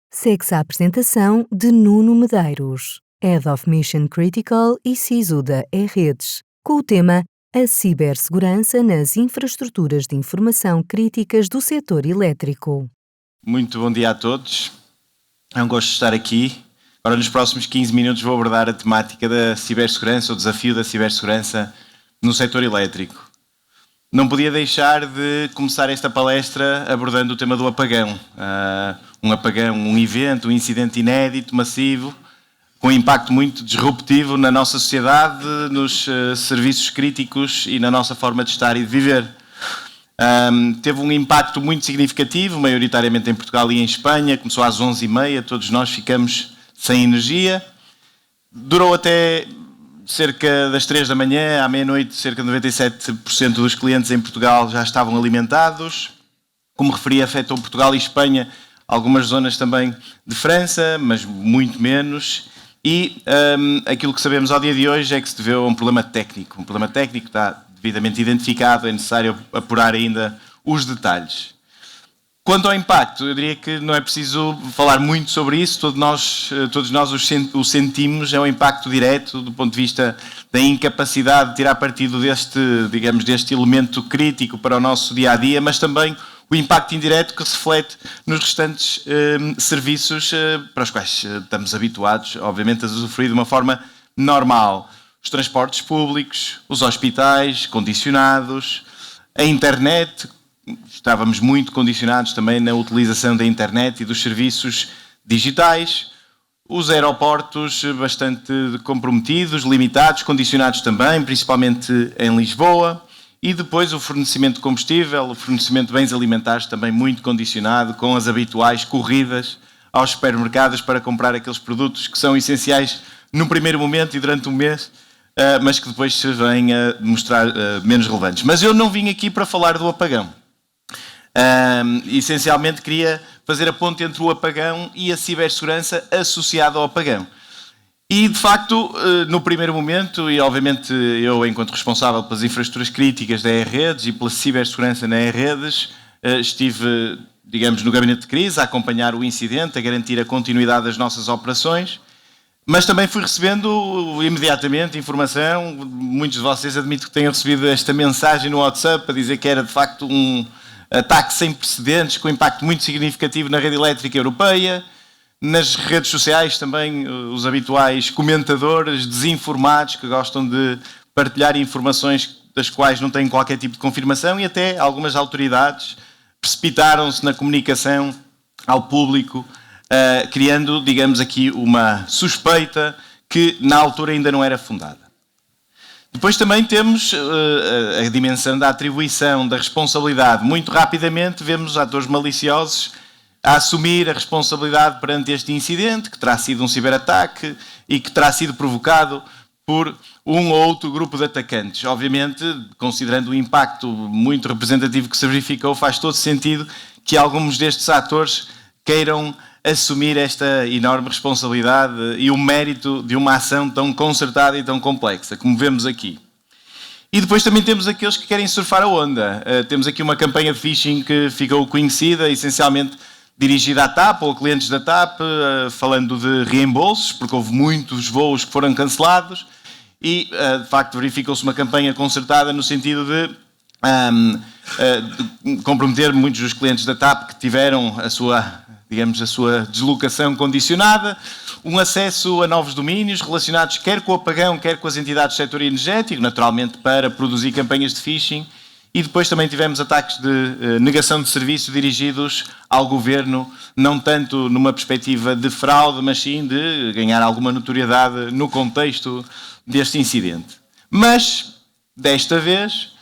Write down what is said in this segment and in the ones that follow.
Segue-se a apresentação de Nuno Medeiros, Head of Mission Critical e CISO da E-Redes, com o tema A cibersegurança nas infraestruturas de informação críticas do setor elétrico. Muito bom dia a todos. É um gosto de estar aqui. Agora, nos próximos 15 minutos, vou abordar a temática da cibersegurança, o desafio da cibersegurança no setor elétrico. Não podia deixar de começar esta palestra abordando o tema do apagão. Um apagão, um evento, um incidente inédito, massivo, com um impacto muito disruptivo na nossa sociedade, nos serviços críticos e na nossa forma de estar e de viver. Teve um impacto muito significativo, maioritariamente em Portugal e em Espanha. Começou às 11h30, todos nós ficamos sem energia. Durou até cerca das 3 da manhã, à meia-noite, cerca de 97% dos clientes em Portugal já estavam alimentados. Como referi, afetou Portugal e Espanha, algumas zonas também de França, mas muito menos. E aquilo que sabemos ao dia de hoje é que se deveu a um problema técnico. Um problema técnico está devidamente identificado, é necessário apurar ainda os detalhes. Quanto ao impacto, eu diria que não é preciso falar muito sobre isso, todos nós o sentimos, é um impacto direto do ponto de vista da incapacidade de tirar partido deste elemento crítico para o nosso dia-a-dia, mas também o impacto indireto que se reflete nos restantes serviços para os quais estamos habituados, obviamente, a usufruir de uma forma normal. Os transportes públicos, os hospitais condicionados, a internet. Estávamos muito condicionados também na utilização da internet e dos serviços digitais. Os aeroportos bastante comprometidos, limitados, condicionados também, principalmente em Lisboa. E depois o fornecimento de combustível, o fornecimento de bens alimentares também muito condicionado, com as habituais corridas aos supermercados para comprar aqueles produtos que são essenciais no primeiro momento e durante um mês, mas que depois se vêm a mostrar menos relevantes. Mas eu não vim aqui para falar do apagão. Essencialmente queria fazer a ponte entre o apagão e a cibersegurança associada ao apagão. E, de facto, no primeiro momento, e obviamente eu, enquanto responsável pelas infraestruturas críticas da E-Redes e pela cibersegurança na E-Redes, estive, digamos, no gabinete de crise a acompanhar o incidente, a garantir a continuidade das nossas operações, mas também fui recebendo imediatamente informação. Muitos de vocês admito que tenham recebido esta mensagem no WhatsApp a dizer que era, de facto, um ataque sem precedentes, com impacto muito significativo na rede elétrica europeia. Nas redes sociais também os habituais comentadores desinformados que gostam de partilhar informações das quais não têm qualquer tipo de confirmação, e até algumas autoridades precipitaram-se na comunicação ao público, criando, digamos aqui, uma suspeita que na altura ainda não era fundada. Depois também temos a dimensão da atribuição da responsabilidade. Muito rapidamente vemos atores maliciosos a assumir a responsabilidade perante este incidente, que terá sido um ciberataque e que terá sido provocado por um ou outro grupo de atacantes. Obviamente, considerando o impacto muito representativo que se verificou, faz todo sentido que alguns destes atores queiram assumir esta enorme responsabilidade e o mérito de uma ação tão concertada e tão complexa, como vemos aqui. E depois também temos aqueles que querem surfar a onda. Temos aqui uma campanha de phishing que ficou conhecida, essencialmente dirigida à TAP ou a clientes da TAP, falando de reembolsos, porque houve muitos voos que foram cancelados e, de facto, verificou-se uma campanha concertada no sentido de comprometer muitos dos clientes da TAP que tiveram a sua deslocação condicionada, um acesso a novos domínios relacionados quer com o apagão, quer com as entidades do setor energético, naturalmente para produzir campanhas de phishing. E depois também tivemos ataques de negação de serviço dirigidos ao governo, não tanto numa perspectiva de fraude, mas sim de ganhar alguma notoriedade no contexto deste incidente. Mas, desta vez,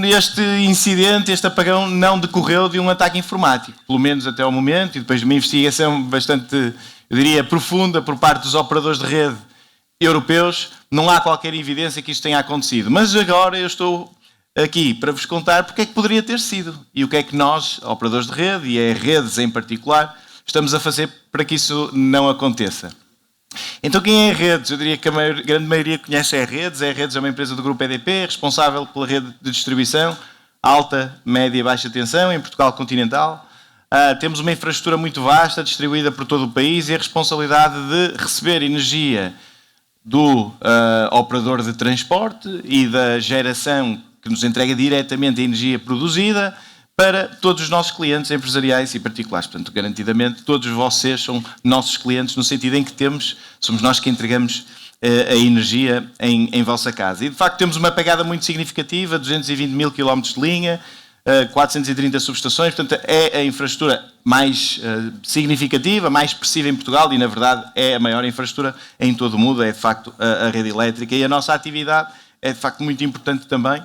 este incidente, este apagão, não decorreu de um ataque informático, pelo menos até ao momento, e depois de uma investigação bastante, eu diria, profunda por parte dos operadores de rede europeus, não há qualquer evidência que isto tenha acontecido. Mas agora eu estou aqui para vos contar porque é que poderia ter sido e o que é que nós, operadores de rede, e redes em particular, estamos a fazer para que isso não aconteça. Então, quem é a Redes? Eu diria que a grande maioria conhece a Redes. A Redes é uma empresa do grupo EDP, responsável pela rede de distribuição alta, média e baixa tensão em Portugal continental. temos uma infraestrutura muito vasta, distribuída por todo o país, e a responsabilidade de receber energia do operador de transporte e da geração que nos entrega diretamente a energia produzida para todos os nossos clientes empresariais e particulares. Portanto, garantidamente, todos vocês são nossos clientes, no sentido em que somos nós que entregamos a energia em vossa casa. E, de facto, temos uma pegada muito significativa, 220 mil quilómetros de linha, 430 subestações, portanto, é a infraestrutura mais significativa, mais expressiva em Portugal e, na verdade, é a maior infraestrutura em todo o mundo, é, de facto, a rede elétrica. E a nossa atividade é, de facto, muito importante também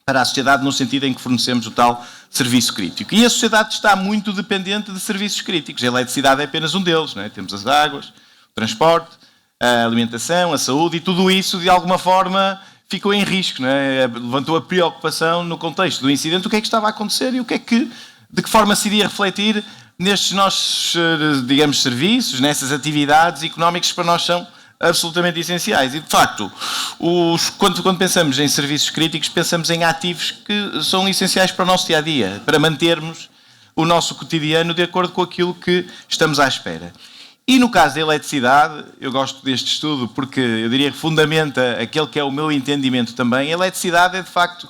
para a sociedade, no sentido em que fornecemos o tal serviço crítico. E a sociedade está muito dependente de serviços críticos. A eletricidade é apenas um deles, não é? Temos as águas, o transporte, a alimentação, a saúde, e tudo isso, de alguma forma, ficou em risco, não é? Levantou a preocupação no contexto do incidente, o que é que estava a acontecer e de que forma se iria refletir nestes nossos, digamos, serviços, nessas atividades económicas que para nós são absolutamente essenciais. E, de facto, quando pensamos em serviços críticos, pensamos em ativos que são essenciais para o nosso dia-a-dia, para mantermos o nosso cotidiano de acordo com aquilo que estamos à espera. E no caso da eletricidade, eu gosto deste estudo porque eu diria que fundamenta aquele que é o meu entendimento também. A eletricidade é, de facto,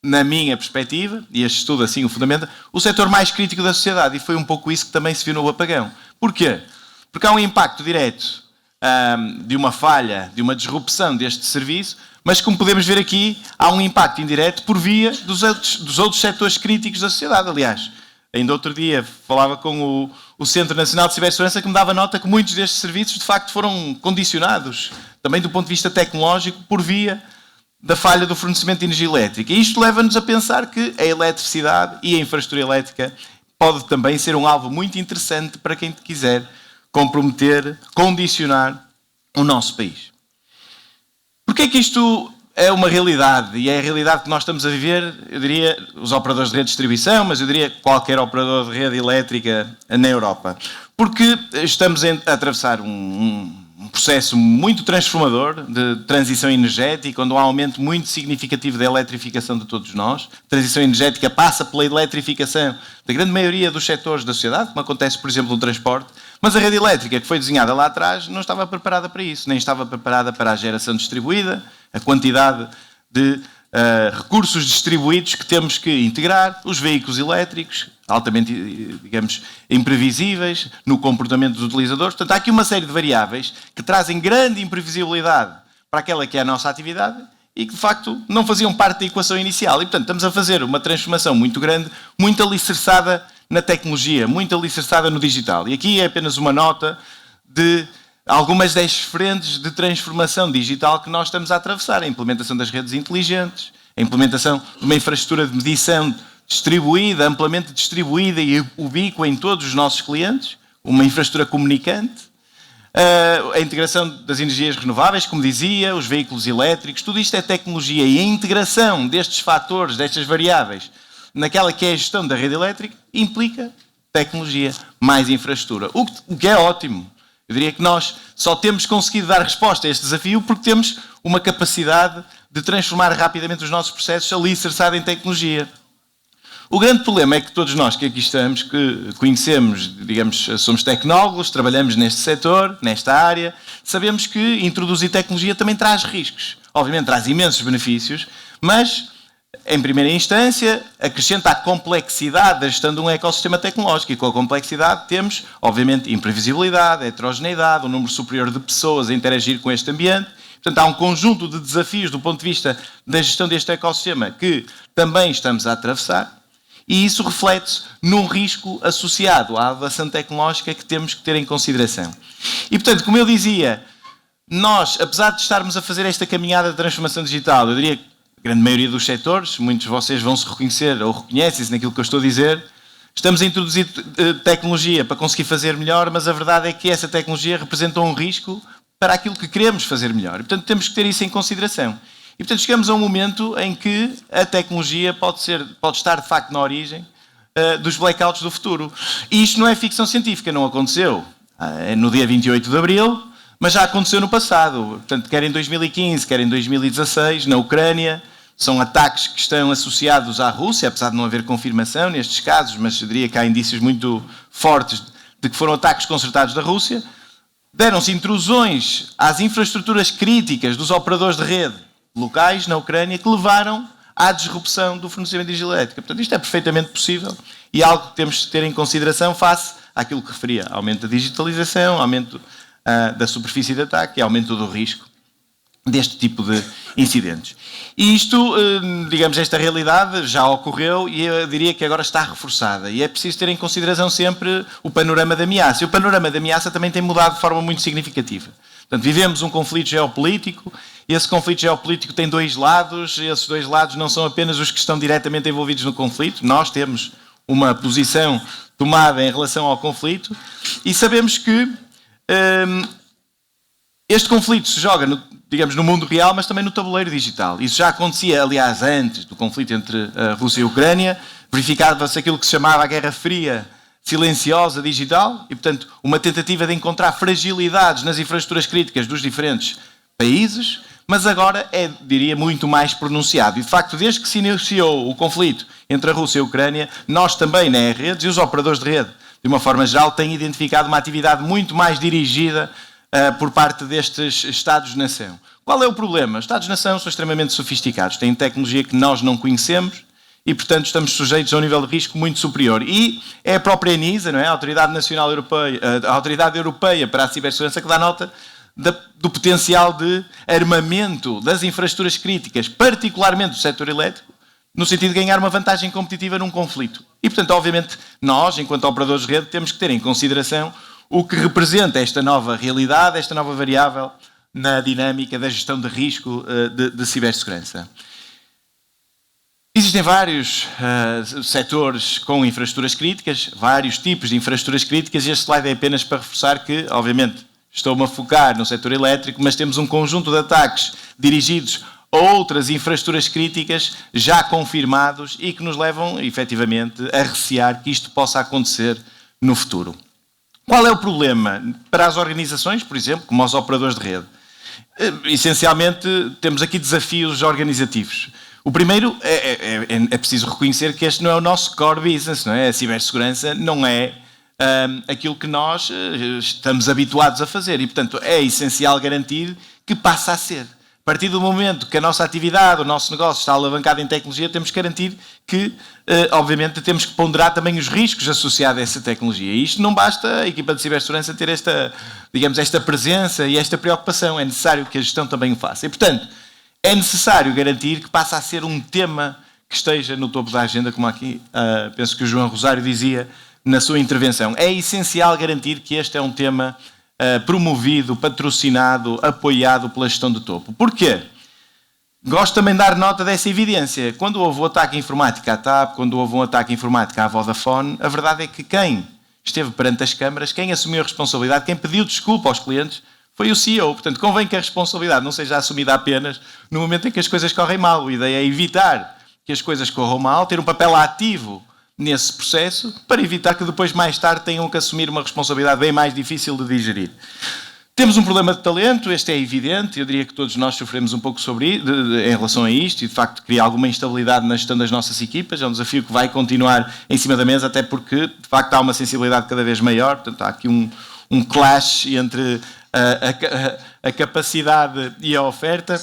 na minha perspectiva, e este estudo assim o fundamenta, o setor mais crítico da sociedade. E foi um pouco isso que também se viu no apagão. Porquê? Porque há um impacto direto de uma falha, de uma disrupção deste serviço, mas como podemos ver aqui, há um impacto indireto por via dos outros setores críticos da sociedade. Aliás, ainda outro dia falava com o Centro Nacional de Cibersegurança, que me dava nota que muitos destes serviços de facto foram condicionados, também do ponto de vista tecnológico, por via da falha do fornecimento de energia elétrica. E isto leva-nos a pensar que a eletricidade e a infraestrutura elétrica pode também ser um alvo muito interessante para quem quiser comprometer, condicionar o nosso país. Porquê é que isto é uma realidade? E é a realidade que nós estamos a viver, eu diria, os operadores de rede de distribuição, mas eu diria qualquer operador de rede elétrica na Europa. Porque estamos a atravessar um processo muito transformador de transição energética, onde há um aumento muito significativo da eletrificação de todos nós. A transição energética passa pela eletrificação da grande maioria dos setores da sociedade, como acontece, por exemplo, no transporte. Mas a rede elétrica, que foi desenhada lá atrás, não estava preparada para isso, nem estava preparada para a geração distribuída, a quantidade de recursos distribuídos que temos que integrar, os veículos elétricos, altamente, digamos, imprevisíveis no comportamento dos utilizadores. Portanto, há aqui uma série de variáveis que trazem grande imprevisibilidade para aquela que é a nossa atividade e que, de facto, não faziam parte da equação inicial. E, portanto, estamos a fazer uma transformação muito grande, muito alicerçada na tecnologia, muito alicerçada no digital. E aqui é apenas uma nota de algumas das frentes de transformação digital que nós estamos a atravessar. A implementação das redes inteligentes, a implementação de uma infraestrutura de medição distribuída, amplamente distribuída e ubíqua em todos os nossos clientes, uma infraestrutura comunicante, a integração das energias renováveis, como dizia, os veículos elétricos, tudo isto é tecnologia, e a integração destes fatores, destas variáveis, naquela que é a gestão da rede elétrica, implica tecnologia, mais infraestrutura. O que é ótimo. Eu diria que nós só temos conseguido dar resposta a este desafio porque temos uma capacidade de transformar rapidamente os nossos processos alicerçada em tecnologia. O grande problema é que todos nós que aqui estamos, que conhecemos, digamos, somos tecnólogos, trabalhamos neste setor, nesta área, sabemos que introduzir tecnologia também traz riscos. Obviamente traz imensos benefícios, mas, em primeira instância, acrescenta a complexidade da gestão de um ecossistema tecnológico. E com a complexidade temos, obviamente, imprevisibilidade, heterogeneidade, um número superior de pessoas a interagir com este ambiente. Portanto, há um conjunto de desafios do ponto de vista da gestão deste ecossistema que também estamos a atravessar. E isso reflete-se num risco associado à avançação tecnológica que temos que ter em consideração. E, portanto, como eu dizia, nós, apesar de estarmos a fazer esta caminhada de transformação digital, eu diria que a grande maioria dos setores, muitos de vocês vão se reconhecer ou reconhecem-se naquilo que eu estou a dizer, estamos a introduzir tecnologia para conseguir fazer melhor, mas a verdade é que essa tecnologia representa um risco para aquilo que queremos fazer melhor. E, portanto, temos que ter isso em consideração. E, portanto, chegamos a um momento em que a tecnologia pode estar, de facto, na origem dos blackouts do futuro. E isto não é ficção científica, não aconteceu no dia 28 de abril, mas já aconteceu no passado. Portanto, quer em 2015, quer em 2016, na Ucrânia, São ataques que estão associados à Rússia, apesar de não haver confirmação nestes casos, mas eu diria que há indícios muito fortes de que foram ataques concertados da Rússia. Deram-se intrusões às infraestruturas críticas dos operadores de rede locais na Ucrânia que levaram à disrupção do fornecimento de energia elétrica. Portanto, isto é perfeitamente possível e é algo que temos de ter em consideração face àquilo que referia, aumento da digitalização, aumento da superfície de ataque e aumento do risco deste tipo de incidentes. E isto, digamos, esta realidade já ocorreu e eu diria que agora está reforçada. E é preciso ter em consideração sempre o panorama da ameaça. E o panorama da ameaça também tem mudado de forma muito significativa. Portanto, vivemos um conflito geopolítico e esse conflito geopolítico tem dois lados. E esses dois lados não são apenas os que estão diretamente envolvidos no conflito. Nós temos uma posição tomada em relação ao conflito e sabemos que este conflito se joga no mundo real, mas também no tabuleiro digital. Isso já acontecia, aliás, antes do conflito entre a Rússia e a Ucrânia. Verificava-se aquilo que se chamava a Guerra Fria silenciosa digital e, portanto, uma tentativa de encontrar fragilidades nas infraestruturas críticas dos diferentes países, mas agora diria, muito mais pronunciado. E, de facto, desde que se iniciou o conflito entre a Rússia e a Ucrânia, nós também, na redes e os operadores de rede, de uma forma geral, têm identificado uma atividade muito mais dirigida por parte destes Estados-nação. Qual é o problema? Os Estados-nação são extremamente sofisticados, têm tecnologia que nós não conhecemos e, portanto, estamos sujeitos a um nível de risco muito superior. E é a própria ENISA, não é? A Autoridade Nacional Europeia, a Autoridade Europeia para a Cibersegurança, que dá nota do potencial de armamento das infraestruturas críticas, particularmente do setor elétrico, no sentido de ganhar uma vantagem competitiva num conflito. E, portanto, obviamente, nós, enquanto operadores de rede, temos que ter em consideração o que representa esta nova realidade, esta nova variável na dinâmica da gestão de risco de cibersegurança. Existem vários setores com infraestruturas críticas, vários tipos de infraestruturas críticas, e este slide é apenas para reforçar que, obviamente, estou-me a focar no setor elétrico, mas temos um conjunto de ataques dirigidos a outras infraestruturas críticas já confirmados e que nos levam, efetivamente, a recear que isto possa acontecer no futuro. Qual é o problema para as organizações, por exemplo, como os operadores de rede? Essencialmente, temos aqui desafios organizativos. O primeiro é preciso reconhecer que este não é o nosso core business, não é? A cibersegurança não é aquilo que nós estamos habituados a fazer e, portanto, é essencial garantir que passa a ser. A partir do momento que a nossa atividade, o nosso negócio está alavancado em tecnologia, temos que garantir que, obviamente, temos que ponderar também os riscos associados a essa tecnologia. E isto não basta a equipa de cibersegurança ter esta presença e esta preocupação. É necessário que a gestão também o faça. E, portanto, é necessário garantir que passa a ser um tema que esteja no topo da agenda, como aqui penso que o João Rosário dizia na sua intervenção. É essencial garantir que este é um tema promovido, patrocinado, apoiado pela gestão de topo. Porquê? Gosto também de dar nota dessa evidência. Quando houve o ataque informático à TAP, quando houve um ataque informático à Vodafone, a verdade é que quem esteve perante as câmaras, quem assumiu a responsabilidade, quem pediu desculpa aos clientes, foi o CEO. Portanto, convém que a responsabilidade não seja assumida apenas no momento em que as coisas correm mal. A ideia é evitar que as coisas corram mal, ter um papel ativo nesse processo, para evitar que depois, mais tarde, tenham que assumir uma responsabilidade bem mais difícil de digerir. Temos um problema de talento, este é evidente, eu diria que todos nós sofremos um pouco em relação a isto, e de facto cria alguma instabilidade na gestão das nossas equipas, é um desafio que vai continuar em cima da mesa, até porque, de facto, há uma sensibilidade cada vez maior, portanto, há aqui um clash entre a capacidade e a oferta,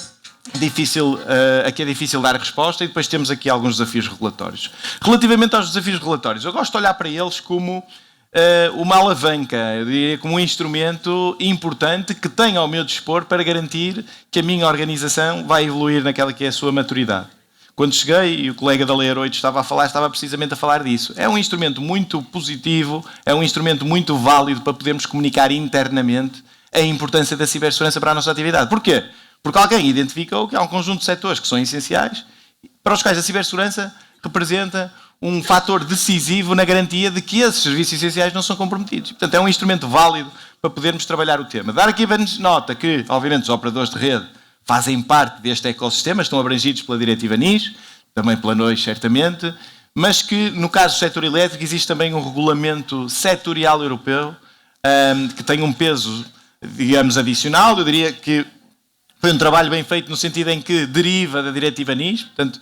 aqui é difícil dar resposta, e depois temos aqui alguns desafios regulatórios. Relativamente aos desafios regulatórios, eu gosto de olhar para eles como uma alavanca, eu diria como um instrumento importante que tenho ao meu dispor para garantir que a minha organização vai evoluir naquela que é a sua maturidade. Quando cheguei, e o colega da Layer 8 estava precisamente a falar disso. É um instrumento muito positivo, é um instrumento muito válido para podermos comunicar internamente a importância da cibersegurança para a nossa atividade. Porquê? Porque alguém identificou que há um conjunto de setores que são essenciais, para os quais a cibersegurança representa um fator decisivo na garantia de que esses serviços essenciais não são comprometidos. Portanto, é um instrumento válido para podermos trabalhar o tema. Dar aqui nota que, obviamente, os operadores de rede fazem parte deste ecossistema, estão abrangidos pela diretiva NIS, também pela NOIS, certamente, mas que, no caso do setor elétrico, existe também um regulamento setorial europeu que tem um peso, digamos, adicional. Eu diria que Foi um trabalho bem feito no sentido em que deriva da diretiva NIS, portanto,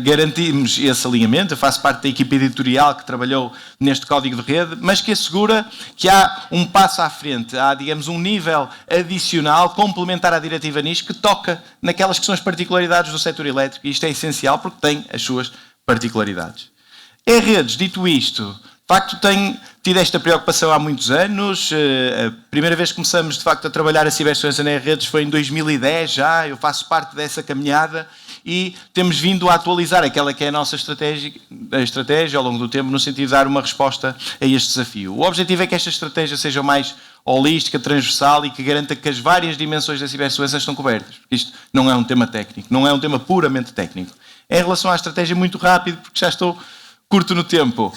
garantimos esse alinhamento. Eu faço parte da equipa editorial que trabalhou neste código de rede, mas que assegura que há um passo à frente, há, digamos, um nível adicional, complementar à diretiva NIS, que toca naquelas que são as particularidades do setor elétrico, e isto é essencial porque tem as suas particularidades. Em redes, dito isto, de facto, tenho tido esta preocupação há muitos anos. A primeira vez que começamos, de facto, a trabalhar a cibersegurança nas redes foi em 2010 já. Eu faço parte dessa caminhada e temos vindo a atualizar aquela que é a nossa estratégia ao longo do tempo, no sentido de dar uma resposta a este desafio. O objetivo é que esta estratégia seja mais holística, transversal e que garanta que as várias dimensões da cibersegurança estão cobertas. Porque isto não é um tema técnico, não é um tema puramente técnico. Em relação à estratégia, muito rápido, porque já estou curto no tempo.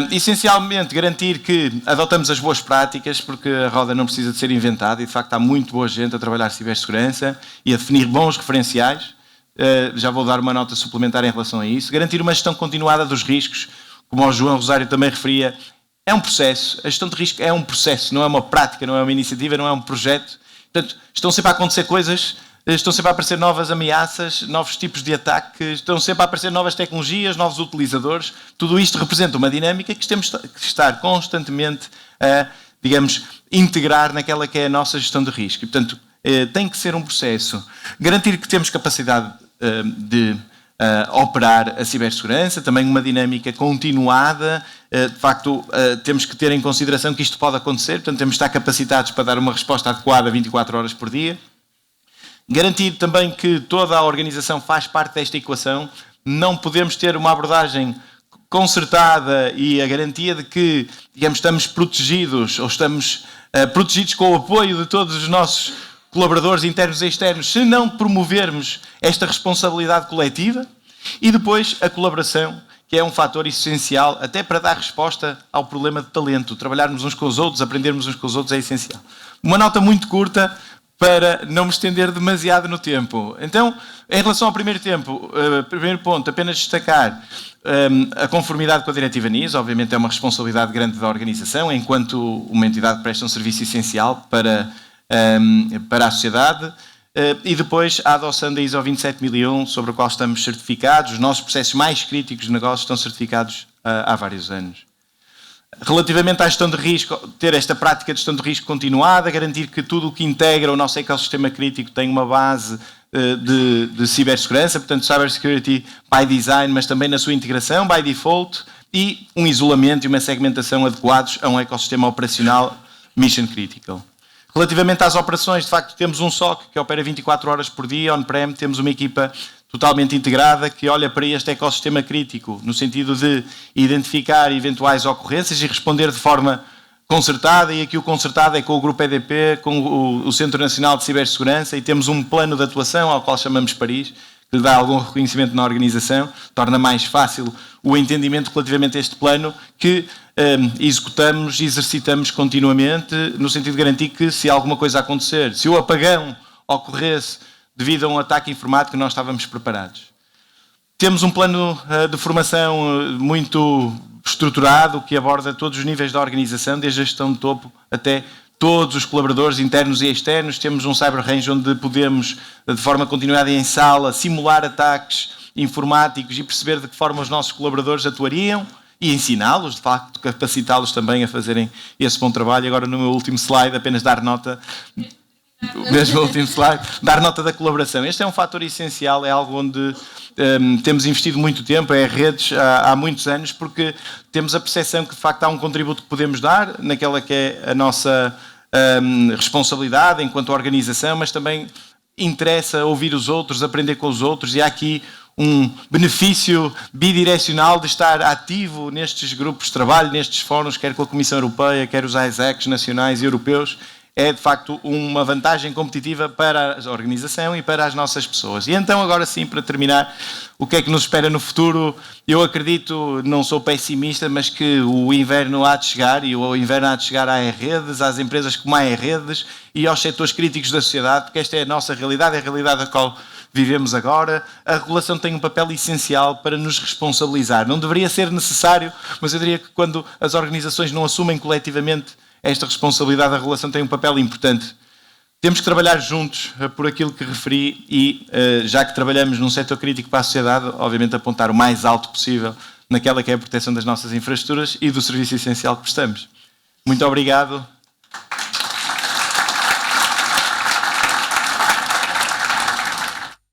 Essencialmente, garantir que adotamos as boas práticas, porque a roda não precisa de ser inventada e, de facto, há muito boa gente a trabalhar cibersegurança e a definir bons referenciais. Já vou dar uma nota suplementar em relação a isso. Garantir uma gestão continuada dos riscos, como o João Rosário também referia, é um processo. A gestão de risco é um processo, não é uma prática, não é uma iniciativa, não é um projeto. Portanto, estão sempre a acontecer coisas, estão sempre a aparecer novas ameaças, novos tipos de ataque, estão sempre a aparecer novas tecnologias, novos utilizadores. Tudo isto representa uma dinâmica que temos que estar constantemente a, digamos, integrar naquela que é a nossa gestão de risco. E, portanto, tem que ser um processo. Garantir que temos capacidade de operar a cibersegurança, também uma dinâmica continuada. De facto, temos que ter em consideração que isto pode acontecer, portanto, temos que estar capacitados para dar uma resposta adequada 24 horas por dia. Garantir também que toda a organização faz parte desta equação. Não podemos ter uma abordagem concertada e a garantia de que, digamos, estamos protegidos ou estamos protegidos com o apoio de todos os nossos colaboradores internos e externos, se não promovermos esta responsabilidade coletiva. E depois a colaboração, que é um fator essencial até para dar resposta ao problema de talento. Trabalharmos uns com os outros, aprendermos uns com os outros é essencial. Uma nota muito curta, para não me estender demasiado no tempo. Então, em relação ao primeiro ponto, apenas destacar a conformidade com a diretiva NIS. Obviamente é uma responsabilidade grande da organização, enquanto uma entidade que presta um serviço essencial para a sociedade. E depois a adoção da ISO 27001, sobre a qual estamos certificados. Os nossos processos mais críticos de negócio estão certificados há vários anos. Relativamente à gestão de risco, ter esta prática de gestão de risco continuada, garantir que tudo o que integra o nosso ecossistema crítico tem uma base de cibersegurança, portanto, cybersecurity by design, mas também na sua integração, by default, e um isolamento e uma segmentação adequados a um ecossistema operacional mission critical. Relativamente às operações, de facto, temos um SOC que opera 24 horas por dia, on-prem, temos uma equipa totalmente integrada que olha para este ecossistema crítico no sentido de identificar eventuais ocorrências e responder de forma concertada, e aqui o concertado é com o Grupo EDP, com o Centro Nacional de Cibersegurança, e temos um plano de atuação ao qual chamamos Paris, que lhe dá algum reconhecimento na organização, torna mais fácil o entendimento relativamente a este plano que executamos e exercitamos continuamente, no sentido de garantir que, se alguma coisa acontecer, se o apagão ocorresse devido a um ataque informático, nós estávamos preparados. Temos um plano de formação muito estruturado que aborda todos os níveis da organização, desde a gestão de topo até todos os colaboradores internos e externos. Temos um Cyber Range onde podemos, de forma continuada e em sala, simular ataques informáticos e perceber de que forma os nossos colaboradores atuariam e ensiná-los, de facto, capacitá-los também a fazerem esse bom trabalho. Agora, no meu último slide, apenas dar nota... Mesmo o último slide, dar nota da colaboração. Este é um fator essencial, é algo onde temos investido muito tempo, é redes há muitos anos, porque temos a percepção que de facto há um contributo que podemos dar naquela que é a nossa responsabilidade enquanto organização, mas também interessa ouvir os outros, aprender com os outros, e há aqui um benefício bidirecional de estar ativo nestes grupos de trabalho, nestes fóruns, quer com a Comissão Europeia, quer os ISACs nacionais e europeus. É, de facto, uma vantagem competitiva para a organização e para as nossas pessoas. E então, agora sim, para terminar, o que é que nos espera no futuro? Eu acredito, não sou pessimista, mas que o inverno há de chegar, e o inverno há de chegar às redes, às empresas como às redes e aos setores críticos da sociedade, porque esta é a nossa realidade, é a realidade a qual vivemos agora. A regulação tem um papel essencial para nos responsabilizar. Não deveria ser necessário, mas eu diria que quando as organizações não assumem coletivamente esta responsabilidade, a regulação tem um papel importante. Temos que trabalhar juntos por aquilo que referi e, já que trabalhamos num setor crítico para a sociedade, obviamente apontar o mais alto possível naquela que é a proteção das nossas infraestruturas e do serviço essencial que prestamos. Muito obrigado